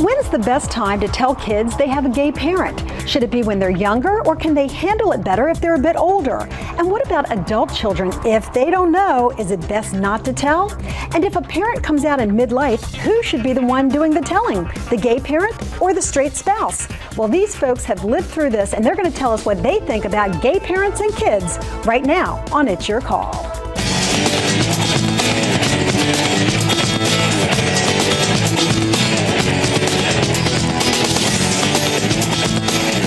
When's the best time to tell kids they have a gay parent? Should it be when they're younger, or can they handle it better if they're a bit older? And what about adult children? If they don't know, is it best not to tell? And if a parent comes out in midlife, who should be the one doing the telling? The gay parent or the straight spouse? Well, these folks have lived through this, and they're going to tell us what they think about gay parents and kids right now on It's Your Call.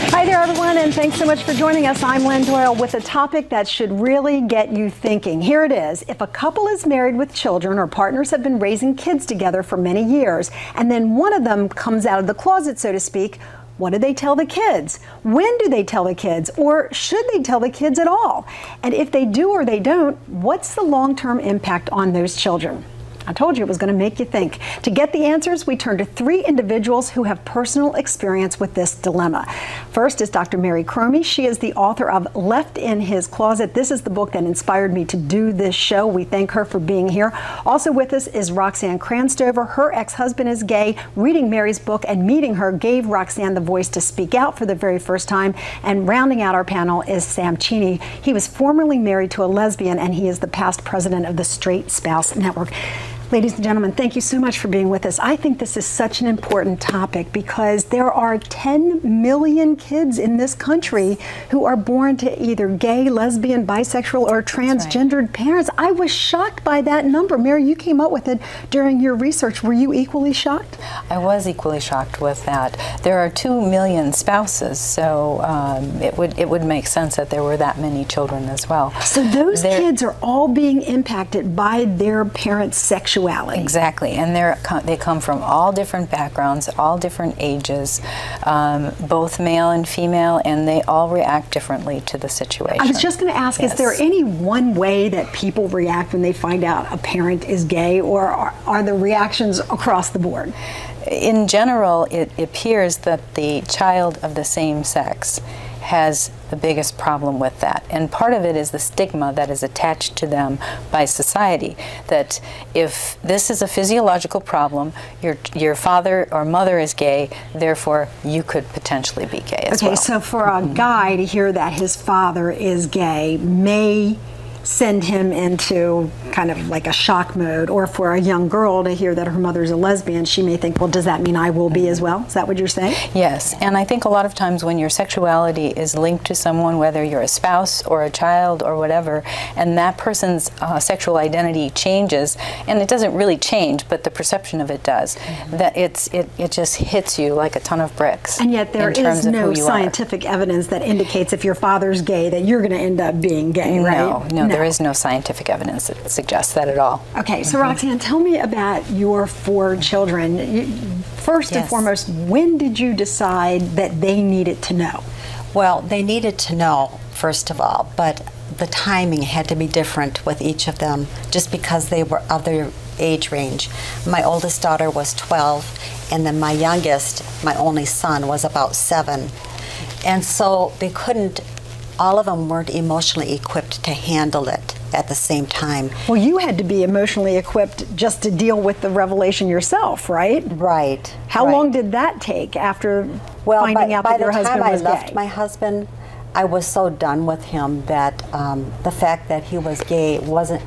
Hi there, everyone, and thanks so much for joining us. I'm Lynn Doyle with a topic that should really get you thinking. Here it is. If a couple is married with children, or partners have been raising kids together for many years, and then one of them comes out of the closet, so to speak, what do they tell the kids? When do they tell the kids? Or should they tell the kids at all? And if they do or they don't, what's the long-term impact on those children? I told you it was going to make you think. To get the answers, we turn to three individuals who have personal experience with this dilemma. First is Dr. Mary Cromie. She is the author of Left in His Closet. This is the book that inspired me to do this show. We thank her for being here. Also with us is Roxanne Cranstover. Her ex-husband is gay. Reading Mary's book and meeting her gave Roxanne the voice to speak out for the very first time. And rounding out our panel is Sam Cheney. He was formerly married to a lesbian, and he is the past president of the Straight Spouse Network. Ladies and gentlemen, thank you so much for being with us. I think this is such an important topic because there are 10 million kids in this country who are born to either gay, lesbian, bisexual, or transgendered parents. I was shocked by that number. Mary, you came up with it during your research. Were you equally shocked? I was equally shocked with that. There are 2 million spouses, so it would make sense that there were that many children as well. So those kids are all being impacted by their parents' sexuality. Exactly, and they come from all different backgrounds, all different ages, both male and female, and they all react differently to the situation. I was just going to ask, yes. Is there any one way that people react when they find out a parent is gay, or are the reactions across the board? In general, it appears that the child of the same sex has the biggest problem with that. And part of it is the stigma that is attached to them by society, that if this is a physiological problem, your father or mother is gay, therefore you could potentially be gay as well. Okay, so for a guy to hear that his father is gay may send him into kind of like a shock mode, or for a young girl to hear that her mother's a lesbian, she may think, well, does that mean I will be as well? Is that what you're saying? Yes, and I think a lot of times when your sexuality is linked to someone, whether you're a spouse or a child or whatever, and that person's sexual identity changes, and it doesn't really change, but the perception of it does, that it just hits you like a ton of bricks. And yet there is no scientific evidence that indicates if your father's gay that you're going to end up being gay, right? No, there is no scientific evidence that suggests that at all. Okay, so Roxanne, tell me about your 4 children. First and foremost, when did you decide that they needed to know? Well, they needed to know, first of all, but the timing had to be different with each of them just because they were of their age range. My oldest daughter was 12, and then my youngest, my only son, was about 7. And so they couldn't, all of them weren't emotionally equipped to handle it at the same time. Well, you had to be emotionally equipped just to deal with the revelation yourself, right? Right. How long did that take after finding out that your husband was gay? By the time I left my husband, I was so done with him that the fact that he was gay wasn't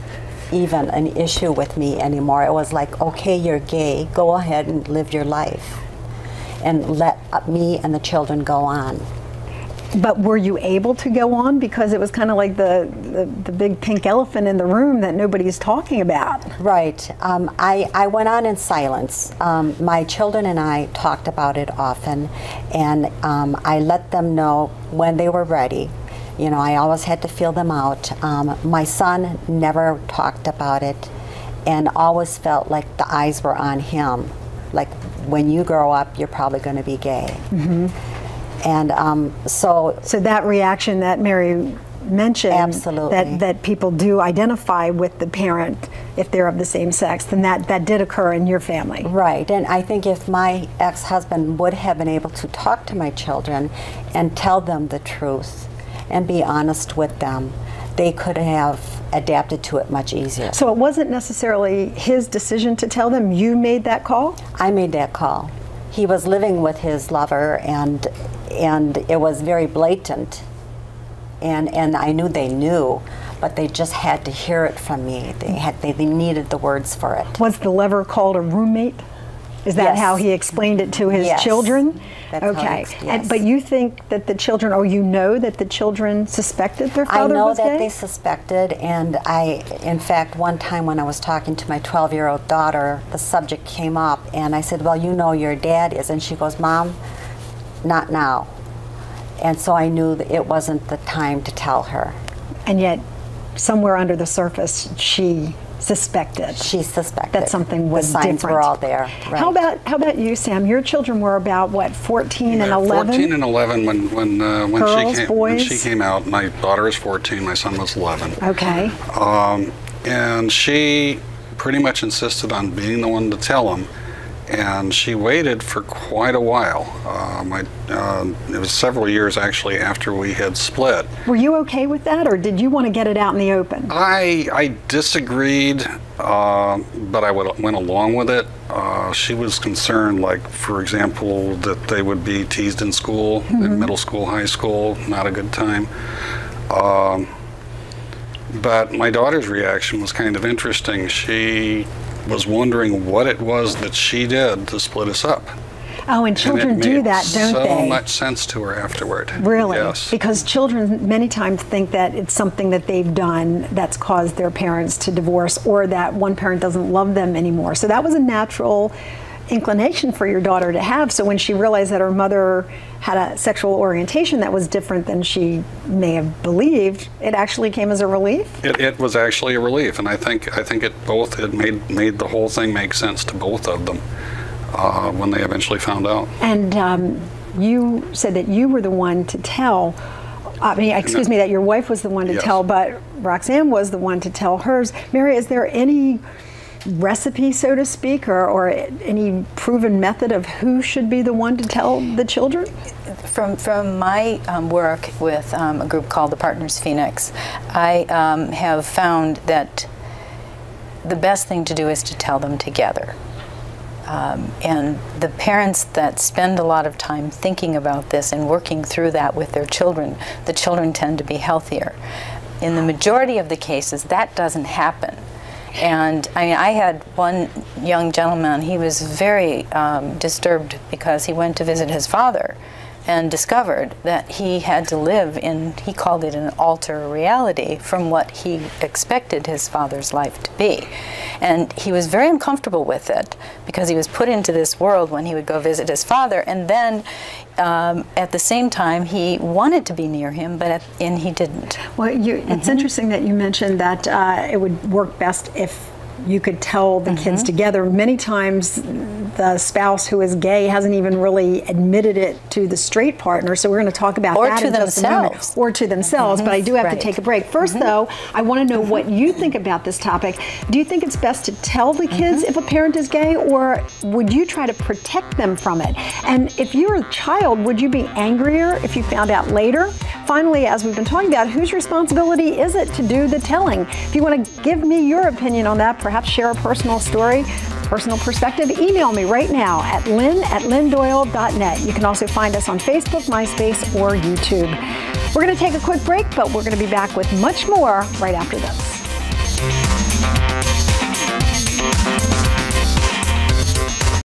even an issue with me anymore. It was like, okay, you're gay, go ahead and live your life and let me and the children go on. But were you able to go on? Because it was kind of like the big pink elephant in the room that nobody's talking about. Right. I went on in silence. My children and I talked about it often, and I let them know when they were ready. You know, I always had to feel them out. My son never talked about it and always felt like the eyes were on him. Like, when you grow up, you're probably going to be gay. Mm-hmm. And so that reaction that Mary mentioned, absolutely, that people do identify with the parent if they're of the same sex, then that did occur in your family. Right, and I think if my ex-husband would have been able to talk to my children and tell them the truth and be honest with them, they could have adapted to it much easier. So it wasn't necessarily his decision to tell them, you made that call? I made that call. he was living with his lover, and it was very blatant, and I knew they knew, but they just had to hear it from me. They needed the words for it. Was the lover called a roommate? Is that Yes. how he explained it to his Yes. children? That's how he okay. yes. But you think that the children, or you know that the children suspected their father was gay? I know that they suspected, and in fact, one time when I was talking to my 12-year-old daughter, the subject came up, and I said, well, you know your dad is, and she goes, Mom, not now. And so I knew that it wasn't the time to tell her. And yet, somewhere under the surface, she suspected. She suspected that something was the signs different. were all there. Right. How about you, Sam? Your children were about what, 14 and 11? 14 and 11 Girls, when boys? she came out. My daughter was 14. My son was 11. Okay. And she pretty much insisted on being the one to tell him. And she waited for quite a while. It was several years actually after we had split. Were you okay with that, or did you want to get it out in the open? I disagreed, but I went along with it. She was concerned, like, for example, that they would be teased in school, in middle school, high school, not a good time. But my daughter's reaction was kind of interesting. She was wondering what it was that she did to split us up. Oh, and children do that, don't they? So much sense to her afterward. Really? Yes. Because children many times think that it's something that they've done that's caused their parents to divorce, or that one parent doesn't love them anymore. So that was a natural inclination for your daughter to have. So when she realized that her mother had a sexual orientation that was different than she may have believed, it actually came as a relief? It was actually a relief, and I think it made the whole thing make sense to both of them when they eventually found out. And you said that you were the one to tell, that your wife was the one to Yes. tell, but Roxanne was the one to tell hers. Mary, is there any recipe, so to speak, or any proven method of who should be the one to tell the children? From my work with a group called the Partners Phoenix, I have found that the best thing to do is to tell them together. And the parents that spend a lot of time thinking about this and working through that with their children, the children tend to be healthier. In the majority of the cases, that doesn't happen. And I had one young gentleman, he was very disturbed because he went to visit his father and discovered that he had to live in, he called it an alter reality from what he expected his father's life to be. And he was very uncomfortable with it because he was put into this world when he would go visit his father, and then at the same time he wanted to be near him, and he didn't. Well, it's interesting that you mentioned that it would work best if you could tell the kids together. Many times the spouse who is gay hasn't even really admitted it to the straight partner, so we're going to talk about that in just a moment. Or to themselves. But I do have to take a break. First though, I want to know what you think about this topic. Do you think it's best to tell the kids if a parent is gay, or would you try to protect them from it? And if you were a child, would you be angrier if you found out later? Finally, as we've been talking about, whose responsibility is it to do the telling? If you want to give me your opinion on that, perhaps share a personal story, personal perspective, email me right now at lynn@lynndoyle.net. You can also find us on Facebook, MySpace, or YouTube. We're going to take a quick break, but we're going to be back with much more right after this.